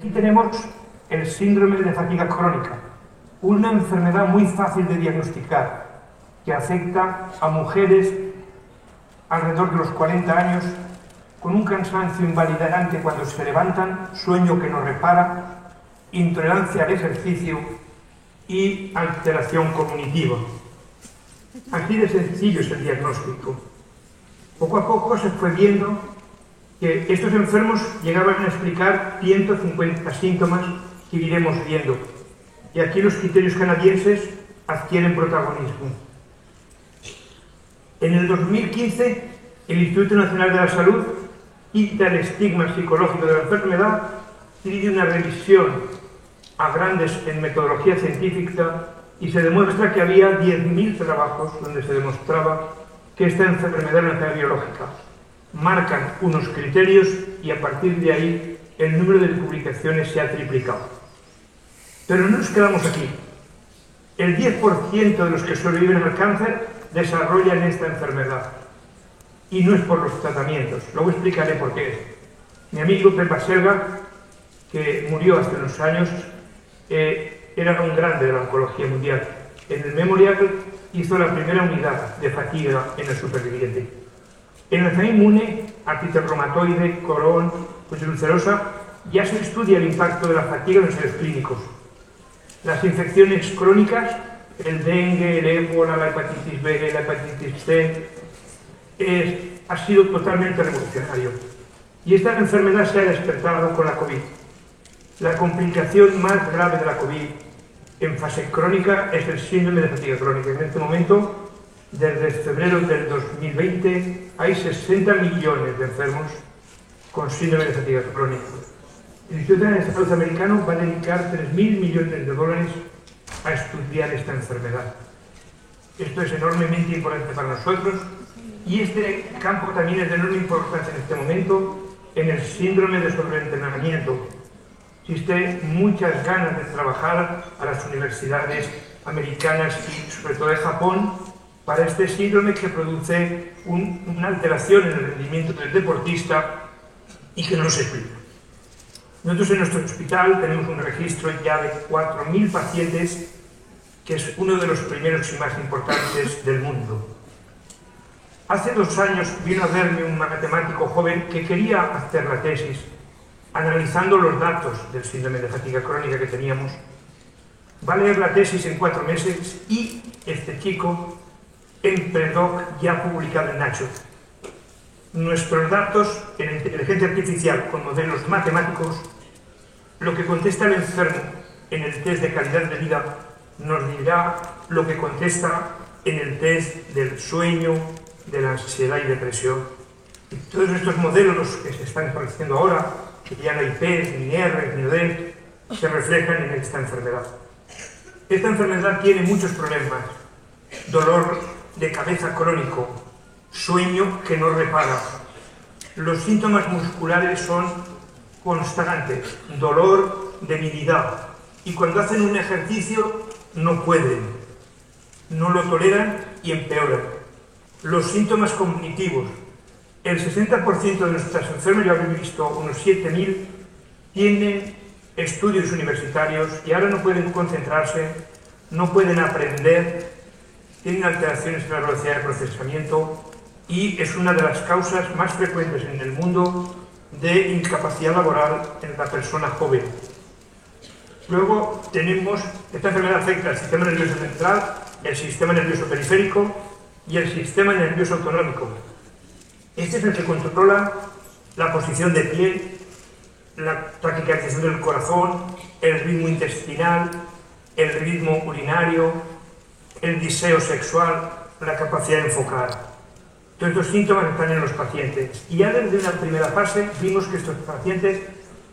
Aquí tenemos el síndrome de fatiga crónica, una enfermedad muy fácil de diagnosticar que afecta a mujeres alrededor de los 40 años con un cansancio invalidante cuando se levantan, sueño que no repara, intolerancia al ejercicio y alteración cognitiva. Así de sencillo es el diagnóstico. Poco a poco se fue viendo que estos enfermos llegaban a explicar 150 síntomas que iremos viendo. Y aquí los criterios canadienses adquieren protagonismo. En el 2015, el Instituto Nacional de la Salud quita el estigma psicológico de la enfermedad y pide una revisión a grandes en metodología científica y se demuestra que había 10.000 trabajos donde se demostraba que esta enfermedad era una enfermedad biológica. Marcan unos criterios y a partir de ahí el número de publicaciones se ha triplicado. Pero no nos quedamos aquí. El 10% de los que sobreviven al cáncer desarrollan esta enfermedad. Y no es por los tratamientos. Luego explicaré por qué es. Mi amigo Pepa Selga, que murió hace unos años, era un grande de la oncología mundial. En el Memorial hizo la primera unidad de fatiga en el superviviente. En la enfermedad inmune, artritis reumatoide, Crohn, colitis ulcerosa, ya se estudia el impacto de la fatiga en los ensayos clínicos. Las infecciones crónicas, el dengue, el ébola, la hepatitis B, la hepatitis C, ha sido totalmente revolucionario. Y esta enfermedad se ha despertado con la COVID. La complicación más grave de la COVID en fase crónica es el síndrome de fatiga crónica. En este momento, desde febrero del 2020, hay 60 millones de enfermos con síndrome de fatiga crónica. El Instituto Nacional de Salud americano va a dedicar 3.000 millones de dólares a estudiar esta enfermedad. Esto es enormemente importante para nosotros y este campo también es de enorme importancia en este momento en el síndrome de sobreentrenamiento. Existen muchas ganas de trabajar a las universidades americanas y sobre todo de Japón para este síndrome que produce una alteración en el rendimiento del deportista y que no se explica. Nosotros en nuestro hospital tenemos un registro ya de 4.000 pacientes, que es uno de los primeros y más importantes del mundo. Hace 2 años vino a verme un matemático joven que quería hacer la tesis, analizando los datos del síndrome de fatiga crónica que teníamos. Va a leer la tesis en 4 meses y este chico en Predoc ya ha publicado en Nature. Nuestros datos en inteligencia artificial con modelos matemáticos, lo que contesta el enfermo en el test de calidad de vida nos dirá lo que contesta en el test del sueño, de la ansiedad y depresión. Y todos estos modelos que se están estableciendo ahora, que ya no hay PES, ni R, ni ODEL, se reflejan en esta enfermedad. Esta enfermedad tiene muchos problemas. Dolor de cabeza crónico, sueño que no repara. Los síntomas musculares son constantes, dolor, debilidad. Y cuando hacen un ejercicio no pueden, no lo toleran y empeoran. Los síntomas cognitivos. El 60% de nuestras enfermas, ya habéis visto unos 7.000, tienen estudios universitarios y ahora no pueden concentrarse, no pueden aprender, tienen alteraciones en la velocidad de procesamiento y es una de las causas más frecuentes en el mundo de incapacidad laboral en la persona joven. Luego tenemos, esta enfermedad afecta al sistema nervioso central, el sistema nervioso periférico y el sistema nervioso autonómico. Este es el que controla la posición de pie, la taquicardización del corazón, el ritmo intestinal, el ritmo urinario, el deseo sexual, la capacidad de enfocar. Todos estos síntomas están en los pacientes. Y ya desde una primera fase vimos que estos pacientes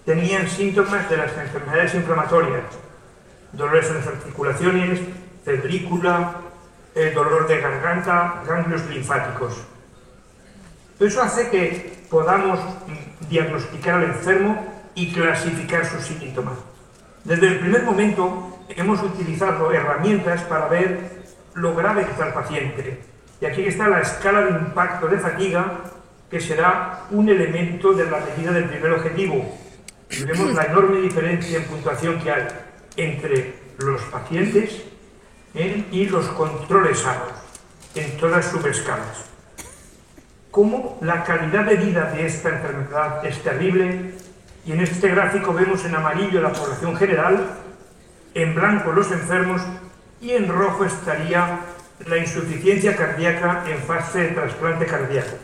tenían síntomas de las enfermedades inflamatorias, dolores en las articulaciones, febrícula, dolor de garganta, ganglios linfáticos. Eso hace que podamos diagnosticar al enfermo y clasificar sus síntomas. Desde el primer momento hemos utilizado herramientas para ver lo grave que está el paciente. Y aquí está la escala de impacto de fatiga, que será un elemento de la medida del primer objetivo. y vemos la enorme diferencia en puntuación que hay entre los pacientes y los controles sanos en todas sus escalas. Cómo la calidad de vida de esta enfermedad es terrible, y en este gráfico vemos en amarillo la población general, en blanco los enfermos y en rojo estaría la insuficiencia cardíaca en fase de trasplante cardíaco.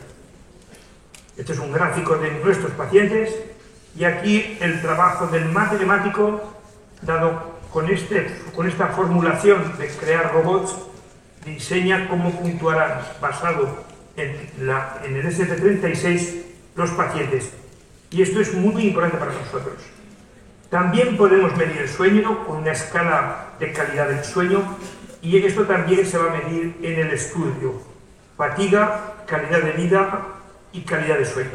Este es un gráfico de nuestros pacientes y aquí el trabajo del matemático, dado con esta formulación de crear robots, diseña cómo puntuarán, basado en el SF36, los pacientes. Y esto es muy importante para nosotros. También podemos medir el sueño con una escala de calidad del sueño, y esto también se va a medir en el estudio. Fatiga, calidad de vida y calidad de sueño.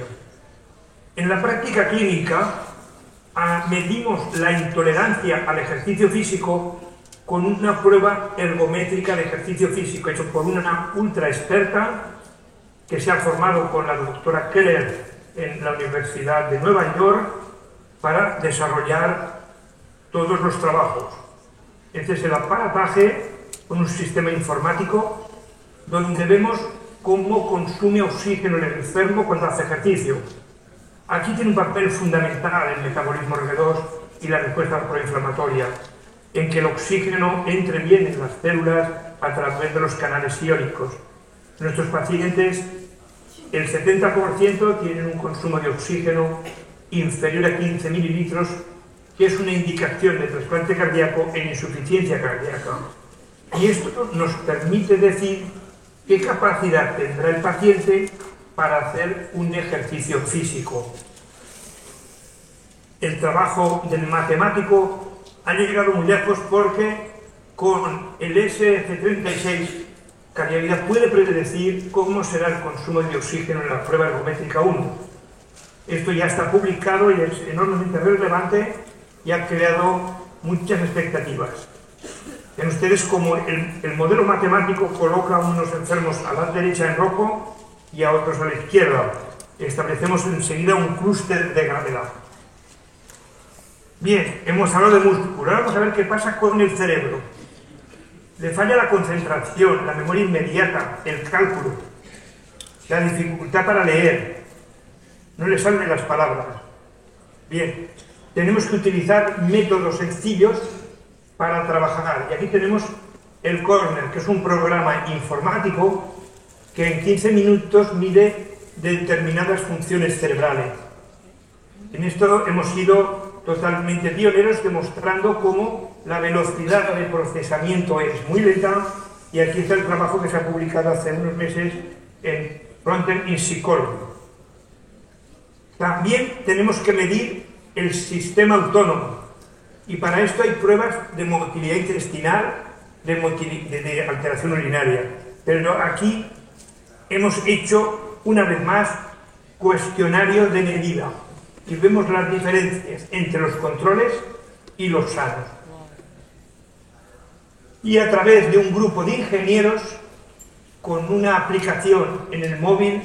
En la práctica clínica medimos la intolerancia al ejercicio físico con una prueba ergométrica de ejercicio físico hecho por una ultra experta que se ha formado con la doctora Keller en la Universidad de Nueva York para desarrollar todos los trabajos. Este es el aparataje con un sistema informático donde vemos cómo consume oxígeno el enfermo cuando hace ejercicio. Aquí tiene un papel fundamental el metabolismo R2 y la respuesta proinflamatoria, en que el oxígeno entre bien en las células a través de los canales iónicos. Nuestros pacientes, el 70% tienen un consumo de oxígeno inferior a 15 mililitros, que es una indicación de trasplante cardíaco en insuficiencia cardíaca. Y esto nos permite decir qué capacidad tendrá el paciente para hacer un ejercicio físico. El trabajo del matemático ha llegado muy lejos porque con el SF36 Cardiavida puede predecir cómo será el consumo de oxígeno en la prueba ergométrica 1. Esto ya está publicado y es enormemente relevante y ha creado muchas expectativas. Ven ustedes como el modelo matemático coloca a unos enfermos a la derecha en rojo y a otros a la izquierda. Establecemos enseguida un clúster de gravedad. Bien, hemos hablado de músculo. Ahora vamos a ver qué pasa con el cerebro. Le falla la concentración, la memoria inmediata, el cálculo, la dificultad para leer. No le salen las palabras. Bien, tenemos que utilizar métodos sencillos para trabajar. Y aquí tenemos el Corner, que es un programa informático que en 15 minutos mide determinadas funciones cerebrales. En esto hemos sido totalmente pioneros, demostrando cómo la velocidad de procesamiento es muy lenta, y aquí está el trabajo que se ha publicado hace unos meses en Frontiers in Psychology. También tenemos que medir el sistema autónomo, y para esto hay pruebas de motilidad intestinal, de alteración urinaria. Pero aquí hemos hecho, una vez más, cuestionario de medida, y vemos las diferencias entre los controles y los sanos. Y a través de un grupo de ingenieros, con una aplicación en el móvil,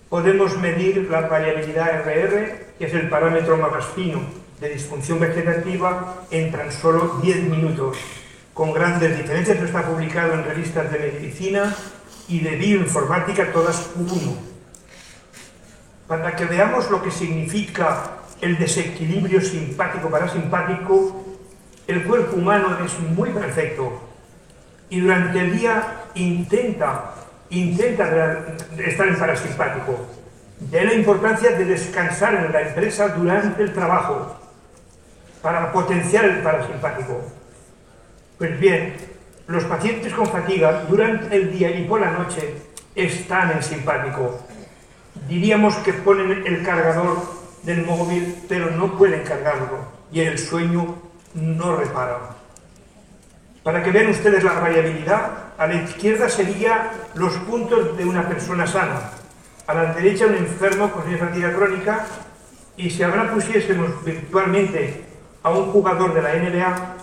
podemos medir la variabilidad RR, que es el parámetro más fino de disfunción vegetativa, en tan solo 10 minutos, con grandes diferencias. Esto está publicado en revistas de medicina y de bioinformática, todas uno. Para que veamos lo que significa el desequilibrio simpático-parasimpático, el cuerpo humano es muy perfecto y durante el día intenta estar en parasimpático. De ahí la importancia de descansar en la empresa durante el trabajo para potenciar el parasimpático. Pues bien, los pacientes con fatiga durante el día y por la noche están en simpático. Diríamos que ponen el cargador del móvil, pero no pueden cargarlo, y el sueño no repara. Para que vean ustedes la variabilidad, a la izquierda serían los puntos de una persona sana, a la derecha un enfermo con fatiga crónica, y si ahora pusiésemos virtualmente a un jugador de la NBA,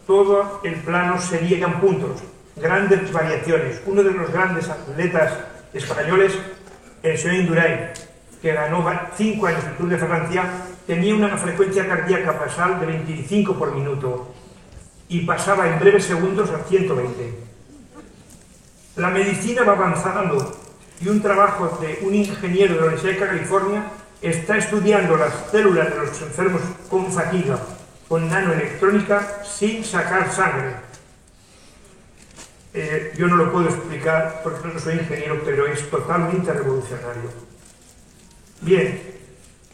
todo el plano serían puntos, grandes variaciones. Uno de los grandes atletas españoles, el señor Indurain, que ganó 5 años el Tour de Francia, tenía una frecuencia cardíaca basal de 25 por minuto y pasaba en breves segundos a 120. La medicina va avanzando y un trabajo de un ingeniero de la Universidad de California está estudiando las células de los enfermos con fatiga, con nanoelectrónica, sin sacar sangre. Yo no lo puedo explicar porque no soy ingeniero, pero es totalmente revolucionario. Bien,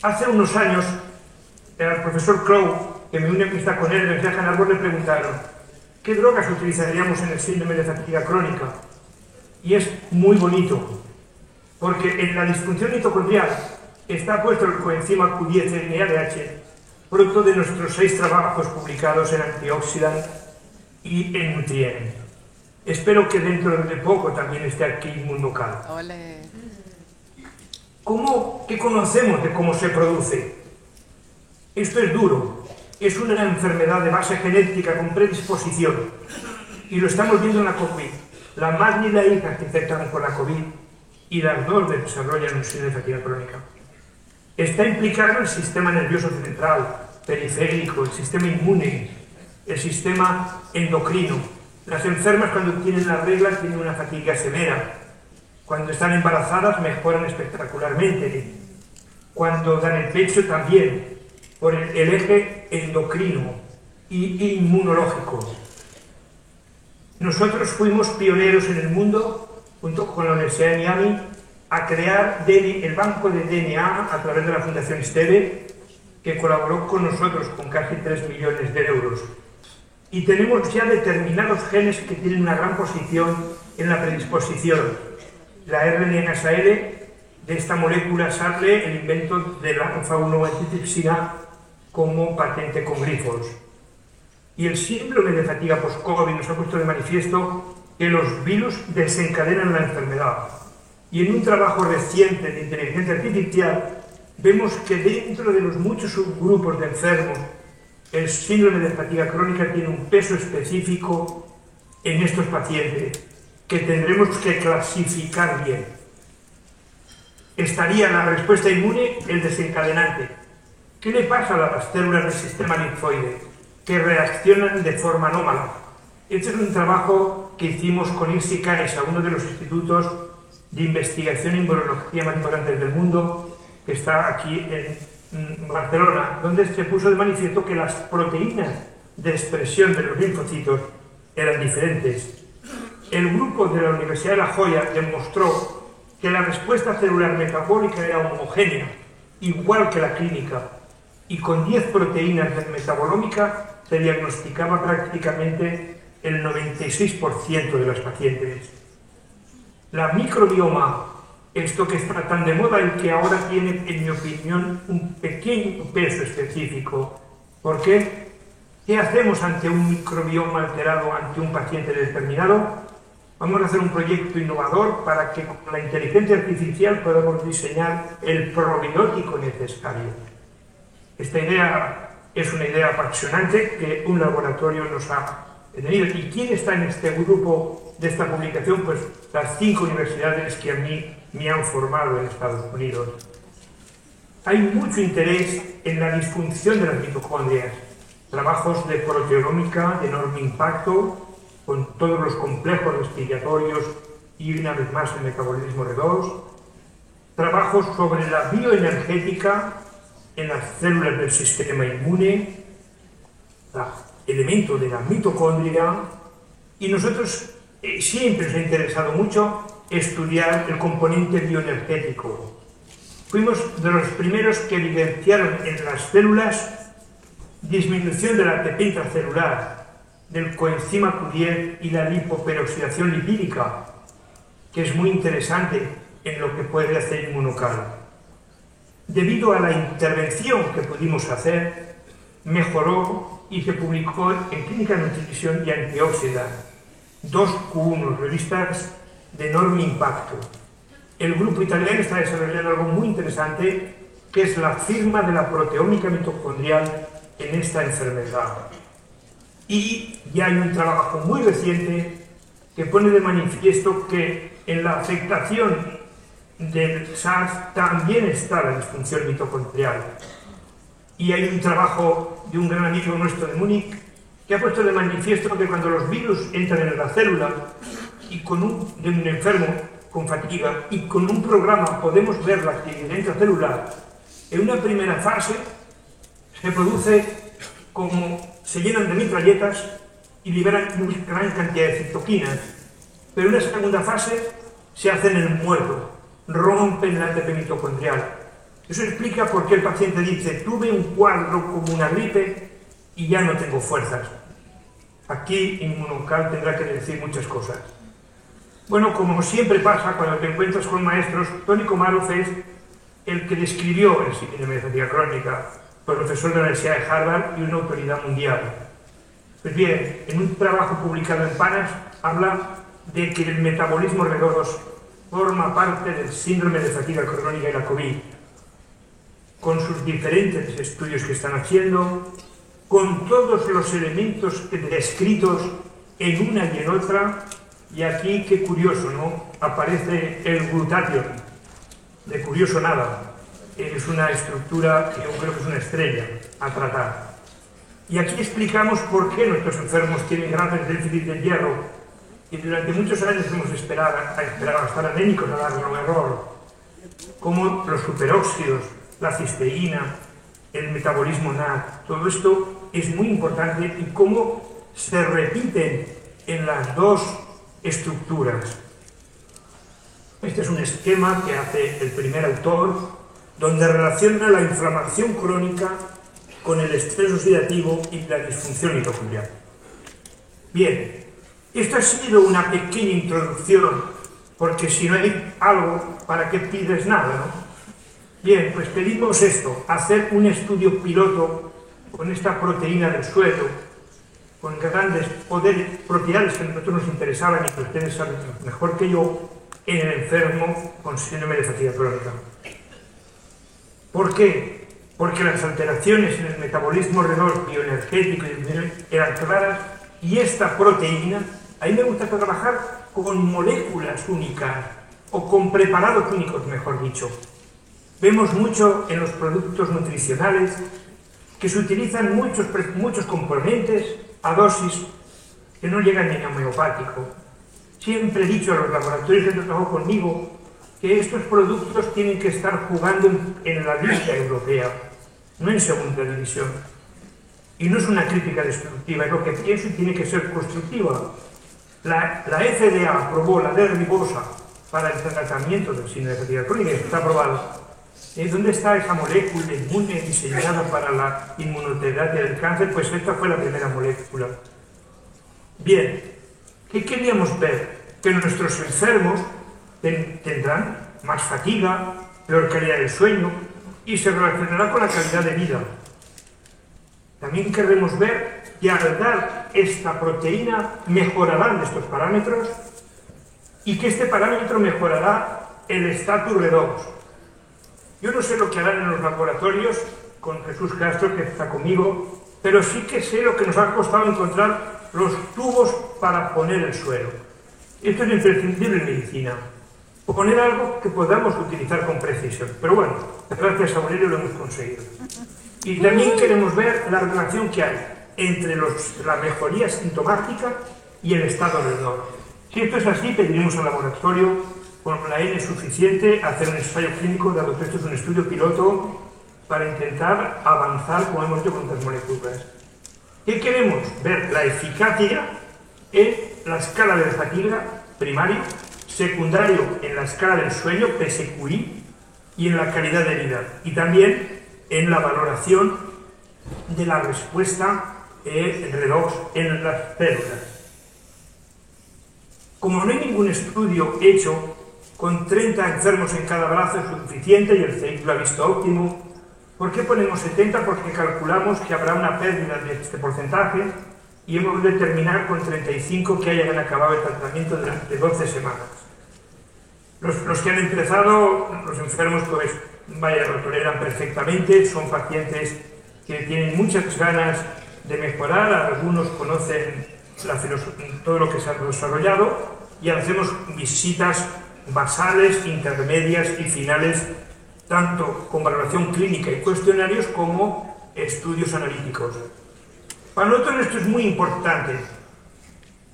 hace unos años, al profesor Crow, que me une amistad con él en la Universidad de Harvard, le preguntaron ¿qué drogas utilizaríamos en el síndrome de fatiga crónica? Y es muy bonito, porque en la disfunción mitocondrial está puesto el coenzima Q10 NADH, producto de nuestros 6 trabajos publicados en Antioxidant y en Nutrient. Espero que dentro de poco también esté aquí Inmunocal. ¿Qué conocemos de cómo se produce? Esto es duro. Es una enfermedad de base genética con predisposición. Y lo estamos viendo en la COVID. La madre y la hija se infectan con la COVID y las dos desarrollan un síndrome de fatiga crónica. Está implicado el sistema nervioso central, periférico, el sistema inmune, el sistema endocrino. Las enfermas cuando tienen las reglas tienen una fatiga severa. Cuando están embarazadas mejoran espectacularmente. Cuando dan el pecho también, por el eje endocrino y inmunológico. Nosotros fuimos pioneros en el mundo, junto con la Universidad de Miami, a crear el banco de DNA a través de la Fundación Esteve, que colaboró con nosotros con casi 3 millones de euros. Y tenemos ya determinados genes que tienen una gran posición en la predisposición. La RNA-L, de esta molécula sale el invento de la alfa-1 antitripsina como patente con grifos. Y el síndrome de fatiga post-COVID nos ha puesto de manifiesto que los virus desencadenan la enfermedad. Y en un trabajo reciente de inteligencia artificial vemos que dentro de los muchos subgrupos de enfermos el síndrome de fatiga crónica tiene un peso específico en estos pacientes que tendremos que clasificar bien. Estaría la respuesta inmune el desencadenante. ¿Qué le pasa a las células del sistema linfoide? Que reaccionan de forma anómala. Este es un trabajo que hicimos con IRSI Canesa, uno de los institutos de investigación en inmunología más importantes del mundo, que está aquí en Barcelona, donde se puso de manifiesto que las proteínas de expresión de los linfocitos eran diferentes. El grupo de la Universidad de La Joya demostró que la respuesta celular metabólica era homogénea, igual que la clínica, y con 10 proteínas de metabolómica se diagnosticaba prácticamente el 96% de los pacientes. La microbioma, esto que está tan de moda y que ahora tiene, en mi opinión, un pequeño peso específico. ¿Por qué? ¿Qué hacemos ante un microbioma alterado, ante un paciente determinado? Vamos a hacer un proyecto innovador para que con la inteligencia artificial podamos diseñar el probiótico necesario. Esta idea es una idea apasionante que un laboratorio nos ha tenido. ¿Y quién está en este grupo de esta publicación? Pues las 5 universidades que a mí me han formado en Estados Unidos. Hay mucho interés en la disfunción de las mitocondrias, trabajos de proteonómica de enorme impacto, con todos los complejos respiratorios y una vez más el metabolismo redox, trabajos sobre la bioenergética en las células del sistema inmune, elemento de la mitocondria, y nosotros siempre nos ha interesado mucho estudiar el componente bioenergético. Fuimos de los primeros que evidenciaron en las células disminución de la ATP intracelular, del coenzima Q10 y la lipoperoxidación lipídica, que es muy interesante en lo que puede hacer Inmunocal. Debido a la intervención que pudimos hacer, mejoró y se publicó en Clínica Nutrición y Antioxidant, 2Q1, revistas de enorme impacto. El grupo italiano está desarrollando algo muy interesante, que es la firma de la proteómica mitocondrial en esta enfermedad. Y ya hay un trabajo muy reciente que pone de manifiesto que en la afectación del SARS también está la disfunción mitocondrial. Y hay un trabajo de un gran amigo nuestro de Múnich que ha puesto de manifiesto que cuando los virus entran en la célula y de un enfermo con fatiga y con un programa podemos ver la actividad intracelular, en una primera fase se produce como se llenan de metralletas y liberan una gran cantidad de citoquinas, pero en una segunda fase se hacen el muerto, rompen la ATP mitocondrial. Eso explica por qué el paciente dice: tuve un cuadro como una gripe y ya no tengo fuerzas. Aquí Inmunocal tendrá que decir muchas cosas. Bueno, como siempre pasa cuando te encuentras con maestros, Tony Komarov es el que describió el síndrome de fatiga crónica, profesor de la Universidad de Harvard y una autoridad mundial. Pues bien, en un trabajo publicado en PANAS habla de que el metabolismo redox forma parte del síndrome de fatiga crónica y la COVID, con sus diferentes estudios que están haciendo, con todos los elementos descritos en una y en otra, y aquí, qué curioso, ¿no? Aparece el glutatión, de curioso nada, es una estructura que yo creo que es una estrella a tratar. Y aquí explicamos por qué nuestros enfermos tienen grandes déficits de hierro, y durante muchos años hemos esperado a estar anémicos a darle un error, como los superóxidos, la cisteína, el metabolismo NAD, todo esto es muy importante y cómo se repiten en las dos estructuras. Este es un esquema que hace el primer autor, donde relaciona la inflamación crónica con el estrés oxidativo y la disfunción mitocondrial. Bien, esto ha sido una pequeña introducción, porque si no hay algo, ¿para qué pides nada, no? Bien, pues pedimos esto, hacer un estudio piloto con esta proteína del suelo, con grandes propiedades que a nosotros nos interesaban y que ustedes saben mejor que yo, en el enfermo con síndrome de fatiga crónica. ¿Por qué? Porque las alteraciones en el metabolismo redox bioenergético eran claras y esta proteína, a mí me gusta trabajar con moléculas únicas o con preparados únicos, mejor dicho. Vemos mucho en los productos nutricionales que se utilizan muchos componentes a dosis que no llegan ni a homeopático. Siempre he dicho a los laboratorios que trabajan conmigo que estos productos tienen que estar jugando en la liga europea, no en segunda división. Y no es una crítica destructiva, es lo que pienso y tiene que ser constructiva. La FDA aprobó la D-ribosa para el tratamiento del síndrome de fatiga crónica, está aprobado. ¿Dónde está esa molécula inmune diseñada para la inmunoterapia del cáncer? Pues esta fue la primera molécula. Bien, ¿qué queríamos ver? Que nuestros enfermos tendrán más fatiga, peor calidad del sueño y se relacionará con la calidad de vida. También queremos ver que al dar esta proteína mejorarán estos parámetros y que este parámetro mejorará el estatus redox. Yo no sé lo que harán en los laboratorios con Jesús Castro, que está conmigo, pero sí que sé lo que nos ha costado encontrar los tubos para poner el suero. Esto es imprescindible en medicina. Poner algo que podamos utilizar con precisión. Pero bueno, gracias a Aurelio lo hemos conseguido. Y también queremos ver la relación que hay entre la mejoría sintomática y el estado redox. Si esto es así, pediremos al laboratorio con la N suficiente hacer un ensayo clínico, dado que esto es un estudio piloto, para intentar avanzar, como hemos dicho, con otras moléculas. ¿Qué queremos? Ver la eficacia en la escala de fatiga primario, secundario en la escala del sueño, PSQI, y en la calidad de vida. Y también en la valoración de la respuesta redox en las células. Como no hay ningún estudio hecho con 30 enfermos en cada brazo es suficiente y el CEIC lo ha visto óptimo, ¿por qué ponemos 70? Porque calculamos que habrá una pérdida de este porcentaje y hemos de terminar con 35 que hayan acabado el tratamiento durante 12 semanas. Los que han empezado, los enfermos, pues vaya, lo toleran perfectamente, son pacientes que tienen muchas ganas de mejorar, algunos conocen todo lo que se ha desarrollado y hacemos visitas basales, intermedias y finales, tanto con valoración clínica y cuestionarios como estudios analíticos. Para nosotros esto es muy importante,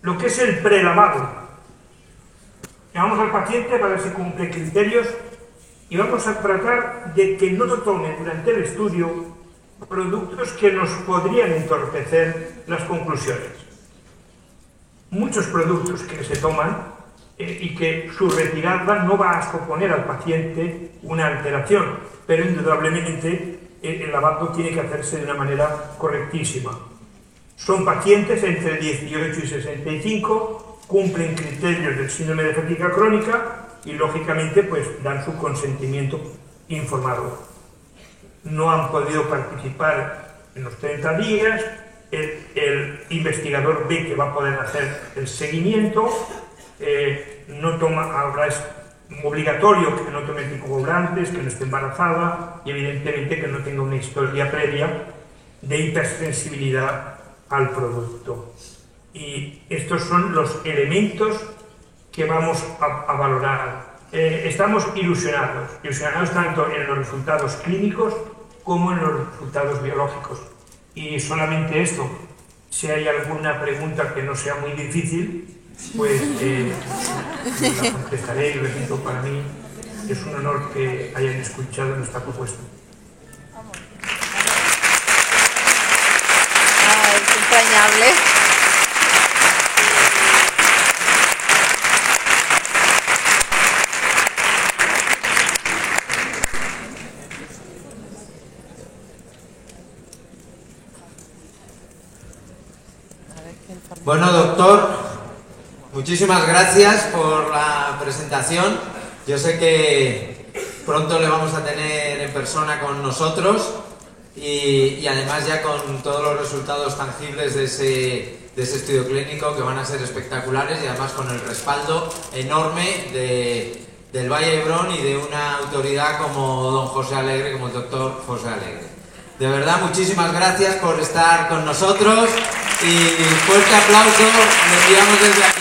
lo que es el prelavado. Llamamos al paciente para ver si cumple criterios y vamos a tratar de que no tome durante el estudio productos que nos podrían entorpecer las conclusiones. Muchos productos que se toman y que su retirada no va a suponer al paciente una alteración, pero indudablemente el lavado tiene que hacerse de una manera correctísima. Son pacientes entre 18 y 65, cumplen criterios del síndrome de fatiga crónica y lógicamente pues dan su consentimiento informado. No han podido participar en los 30 días, el investigador ve que va a poder hacer el seguimiento, no toma, ahora es obligatorio que no tome anticoagulantes, que no esté embarazada y evidentemente que no tenga una historia previa de hipersensibilidad al producto. Y estos son los elementos que vamos a valorar. Estamos ilusionados tanto en los resultados clínicos como en los resultados biológicos. Y solamente esto, si hay alguna pregunta que no sea muy difícil, pues la contestaré y repito, para mí es un honor que hayan escuchado nuestra propuesta. Es entrañable. Bueno, doctor, muchísimas gracias por la presentación. Yo sé que pronto le vamos a tener en persona con nosotros y además ya con todos los resultados tangibles de ese estudio clínico que van a ser espectaculares y además con el respaldo enorme del Valle de Hebrón y de una autoridad como don José Alegre, como el doctor José Alegre. De verdad, muchísimas gracias por estar con nosotros y fuerte aplauso le enviamos desde aquí.